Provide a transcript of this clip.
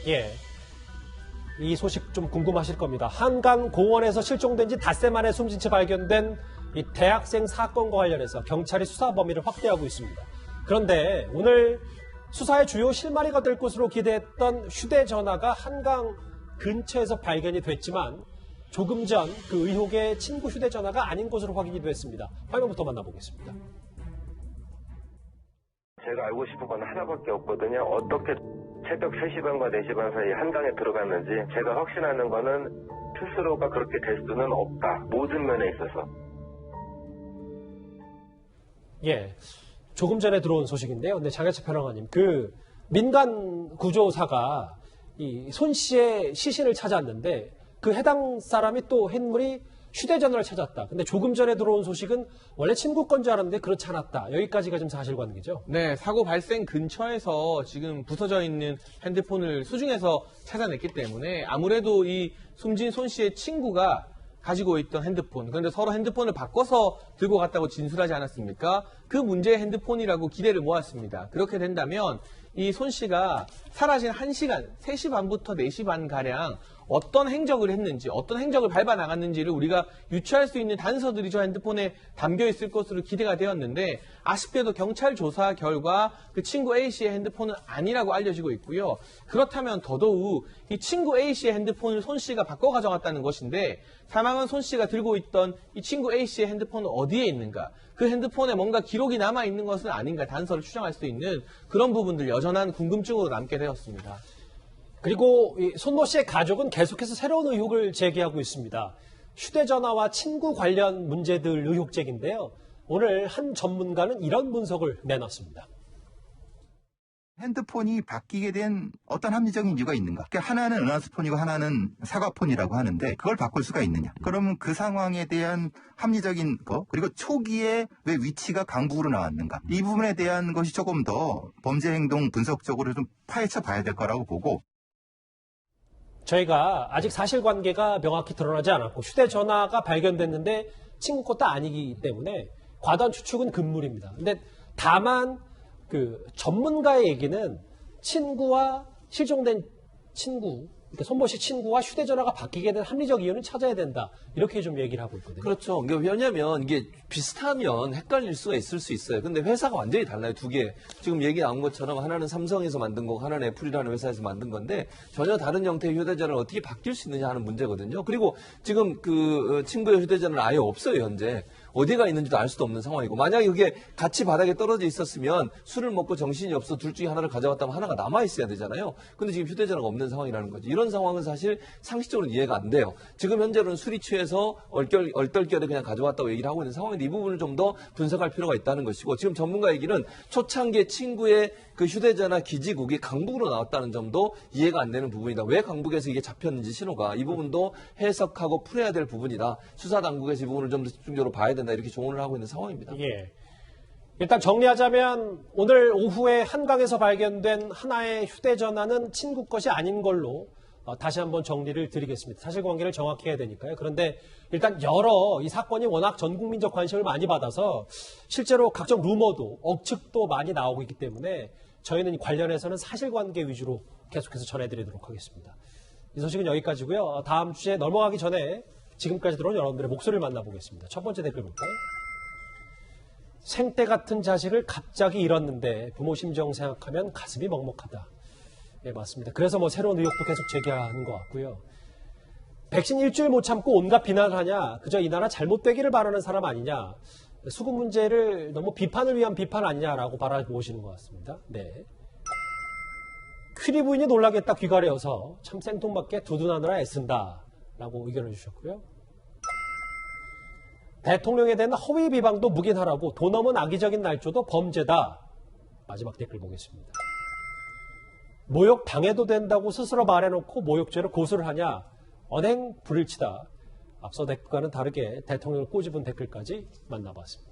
예. 이 소식 좀 궁금하실 겁니다. 한강 공원에서 실종된 지 닷새 만에 숨진 채 발견된 이 대학생 사건과 관련해서 경찰이 수사 범위를 확대하고 있습니다. 그런데 오늘 수사의 주요 실마리가 될 것으로 기대했던 휴대전화가 한강 근처에서 발견이 됐지만 조금 전 그 의혹의 친구 휴대전화가 아닌 것으로 확인이 됐습니다. 화면부터 만나보겠습니다. 제가 알고 싶은 건 하나밖에 없거든요. 어떻게 새벽 3시 반과 4시 반 사이에 한강에 들어갔는지 제가 확신하는 거는 스스로가 그렇게 될 수는 없다. 모든 면에 있어서. 예, 조금 전에 들어온 소식인데요. 근데 장혜철 평론가님, 그 민간 구조사가 이 손 씨의 시신을 찾았는데 그 해당 사람이 또 햇물이 휴대전화를 찾았다. 근데 조금 전에 들어온 소식은 원래 친구 건 줄 알았는데 그렇지 않았다. 여기까지가 지금 사실관계죠. 네, 사고 발생 근처에서 지금 부서져 있는 핸드폰을 수중에서 찾아냈기 때문에 아무래도 이 숨진 손 씨의 친구가 가지고 있던 핸드폰, 그런데 서로 핸드폰을 바꿔서 들고 갔다고 진술하지 않았습니까? 그 문제의 핸드폰이라고 기대를 모았습니다. 그렇게 된다면 이 손 씨가 사라진 1시간, 3시 반부터 4시 반가량 어떤 행적을 했는지, 어떤 행적을 밟아 나갔는지를 우리가 유추할 수 있는 단서들이 저 핸드폰에 담겨 있을 것으로 기대가 되었는데 아쉽게도 경찰 조사 결과 그 친구 A씨의 핸드폰은 아니라고 알려지고 있고요. 그렇다면 더더욱 이 친구 A씨의 핸드폰을 손 씨가 바꿔 가져갔다는 것인데 사망한 손 씨가 들고 있던 이 친구 A씨의 핸드폰은 어디에 있는가? 그 핸드폰에 뭔가 기록이 남아있는 것은 아닌가 단서를 추정할 수 있는 그런 부분들 여전한 궁금증으로 남게 되었습니다. 그리고 손모 씨의 가족은 계속해서 새로운 의혹을 제기하고 있습니다. 휴대전화와 친구 관련 문제들 의혹 제기인데요. 오늘 한 전문가는 이런 분석을 내놨습니다. 핸드폰이 바뀌게 된 어떤 합리적인 이유가 있는가? 그러니까 하나는 은하수폰이고 하나는 사과폰이라고 하는데 그걸 바꿀 수가 있느냐? 그러면 그 상황에 대한 합리적인 거 그리고 초기에 왜 위치가 강북으로 나왔는가? 이 부분에 대한 것이 조금 더 범죄 행동 분석적으로 좀 파헤쳐 봐야 될 거라고 보고 저희가 아직 사실관계가 명확히 드러나지 않았고 휴대전화가 발견됐는데 친구 것도 아니기 때문에 과도한 추측은 금물입니다. 근데 다만 그 전문가의 얘기는 친구와 실종된 친구, 그러니까 손모 씨 친구와 휴대전화가 바뀌게 된 합리적 이유는 찾아야 된다. 이렇게 좀 얘기를 하고 있거든요. 그렇죠. 왜냐하면 이게 비슷하면 헷갈릴 수가 있을 수 있어요. 근데 회사가 완전히 달라요. 두 개. 지금 얘기 나온 것처럼 하나는 삼성에서 만든 거고 하나는 애플이라는 회사에서 만든 건데 전혀 다른 형태의 휴대전화를 어떻게 바뀔 수 있느냐 하는 문제거든요. 그리고 지금 그 친구의 휴대전화는 아예 없어요, 현재. 어디가 있는지도 알 수도 없는 상황이고 만약에 그게 같이 바닥에 떨어져 있었으면 술을 먹고 정신이 없어 둘 중에 하나를 가져갔다면 하나가 남아있어야 되잖아요. 근데 지금 휴대전화가 없는 상황이라는 거죠. 이런 상황은 사실 상식적으로 이해가 안 돼요. 지금 현재로는 술이 취해서 얼떨결에 그냥 가져왔다고 얘기를 하고 있는 상황인데 이 부분을 좀 더 분석할 필요가 있다는 것이고 지금 전문가 얘기는 초창기에 친구의 그 휴대전화 기지국이 강북으로 나왔다는 점도 이해가 안 되는 부분이다. 왜 강북에서 이게 잡혔는지 신호가 이 부분도 해석하고 풀어야 될 부분이다. 수사당국에서 이 부분을 좀 더 집중적으로 봐야 된다. 이렇게 조언을 하고 있는 상황입니다. 예. 일단 정리하자면 오늘 오후에 한강에서 발견된 하나의 휴대전화는 친구 것이 아닌 걸로 다시 한번 정리를 드리겠습니다. 사실관계를 정확히 해야 되니까요. 그런데 일단 이 사건이 워낙 전 국민적 관심을 많이 받아서 실제로 각종 루머도 억측도 많이 나오고 있기 때문에 저희는 관련해서는 사실관계 위주로 계속해서 전해드리도록 하겠습니다. 이 소식은 여기까지고요. 다음 주에 넘어가기 전에 지금까지 들어온 여러분들의 목소리를 만나보겠습니다. 첫 번째 댓글 볼까요? 생때 같은 자식을 갑자기 잃었는데 부모 심정 생각하면 가슴이 먹먹하다. 네, 맞습니다. 그래서 새로운 의혹도 계속 제기하는 것 같고요. 백신 일주일 못 참고 온갖 비난을 하냐, 그저 이 나라 잘못되기를 바라는 사람 아니냐, 수급 문제를 너무 비판을 위한 비판 아니냐라고 바라보시는 것 같습니다. 네. 퀴리 부인이 놀라겠다 귀가려서 참 생통맞게 두둔하느라 애쓴다 라고 의견을 주셨고요. 대통령에 대한 허위 비방도 묵인하라고 돈 넘은 악의적인 날조도 범죄다. 마지막 댓글 보겠습니다. 모욕 당해도 된다고 스스로 말해놓고 모욕죄를 고소를 하냐. 언행 불일치다. 앞서 댓글과는 다르게 대통령을 꼬집은 댓글까지 만나봤습니다.